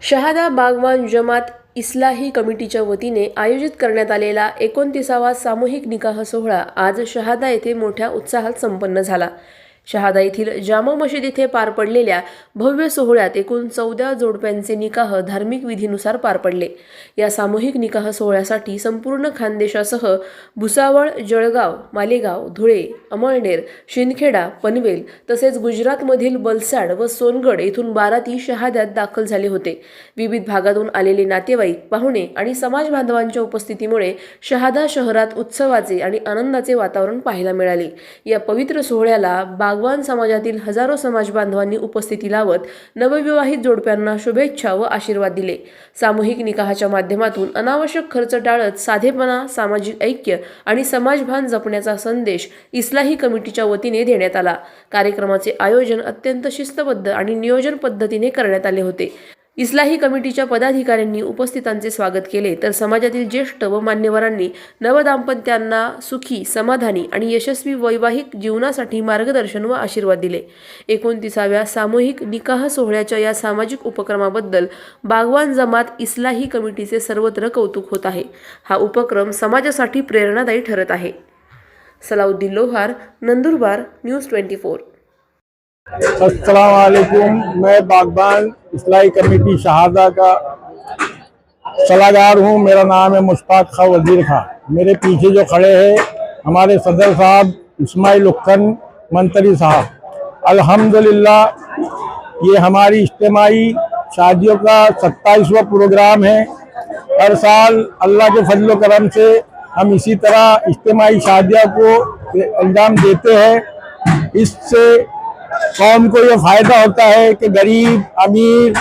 शहादा बागवान जमात इस्लाही कमिटीच्या वतीने आयोजित करण्यात आलेला 29वा सामूहिक निकाह सोहळा आज शहादा येथे मोठ्या उत्साहात संपन्न झाला। शहादा येथील जामा मशीद येथे पार पडलेल्या भव्य सोहळ्यात एकूण 14 जोडप्यांचे निकाह धार्मिक विधीनुसार पार पडले। या सामूहिक निकाह सोहळ्यासाठी संपूर्ण खानदेशासह भुसावळ, जळगाव, मालेगाव, धुळे, अमळनेर, शिंदखेडा, पनवेल तसेच गुजरातमधील वलसाड व सोनगड येथून बाराती शहाद्यात दाखल झाले होते। विविध भागातून आलेले नातेवाईक, पाहुणे आणि समाज बांधवांच्या उपस्थितीमुळे शहादा शहरात उत्सवाचे आणि आनंदाचे वातावरण पाहायला मिळाले। या पवित्र सोहळ्याला बागवान समाजातील हजारो समाज बांधवांनी उपस्थिती लावत नवविवाहित जोडप्यांना शुभेच्छा व आशीर्वाद दिले। सामूहिक निकाहाच्या माध्यमातून अनावश्यक खर्च टाळत साधेपणा, सामाजिक ऐक्य आणि समाजभान जपण्याचा संदेश इस्लाही कमिटीच्या वतीने देण्यात आला। कार्यक्रमाचे आयोजन अत्यंत शिस्तबद्ध आणि नियोजन पद्धतीने करण्यात आले होते। इस्लाही कमिटीच्या पदाधिकाऱ्यांनी उपस्थितांचे स्वागत केले, तर समाजातील ज्येष्ठ व मान्यवरांनी नवदाम्पत्यांना सुखी, समाधानी आणि यशस्वी वैवाहिक जीवनासाठी मार्गदर्शन व आशीर्वाद दिले। 29व्या सामूहिक निकाह सोहळ्याच्या या सामाजिक उपक्रमाबद्दल बागवान जमात इस्लाही कमिटीचे सर्वत्र कौतुक होत आहे। हा उपक्रम समाजासाठी प्रेरणादायी ठरत आहे। सलाउद्दीन लोहार, नंदुरबार, न्यूज़ 24। अस्सलाम वालेकुम। मैं बागबान इस्लाही कमेटी शहादा का सलाहकार हूँ। मेरा नाम है मुश्ताक खां वजीर खां। मेरे पीछे जो खड़े हैं हमारे सदर साहब इस्माइल उक्खन मंत्री साहब। अल्हम्दुलिल्लाह ये हमारी इज्तिमाई शादियों का 27वां प्रोग्राम है। हर साल अल्लाह के फजल करम से हम इसी तरह इज्तिमाई शादियों को अंजाम देते हैं। इससे कौम को यह फायदा होता है कि गरीब, अमीर,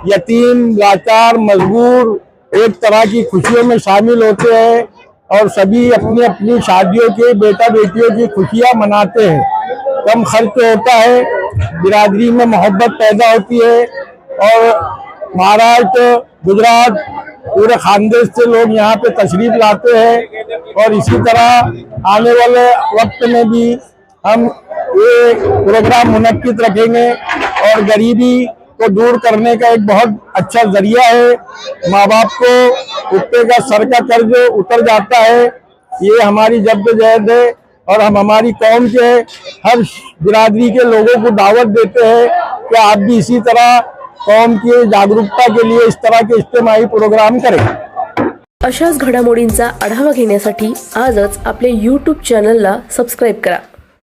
यतीम, लाचार, मजबूर एक तरह की खुशियों में शामिल होते हैं और सभी अपनी अपनी शादियों के बेटा बेटियों की खुशियां मनाते हैं। कम खर्च होता है, बिरादरी में मोहब्बत पैदा होती है और महाराष्ट्र, गुजरात, पूरे खानदेश से लोग यहाँ पे तशरीफ लाते हैं। और इसी तरह आने वाले वक्त में भी हम ये प्रोग्राम मुनक्किद रखेंगे और गरीबी को दूर करने का एक बहुत अच्छा जरिया है। माँ बाप को उत्ते का सर का कर्ज उतर जाता है। ये हमारी जद्दोजहद है और हम हमारी कौम के हर बिरादरी के लोगों को दावत देते हैं कि आप भी इसी तरह कौम की जागरूकता के लिए इस तरह के इज्तिमाई प्रोग्राम करें। अशाच घडामोडींचा आढावा घेण्यासाठी आजच आपल्या YouTube चॅनलला सबस्क्राइब करा।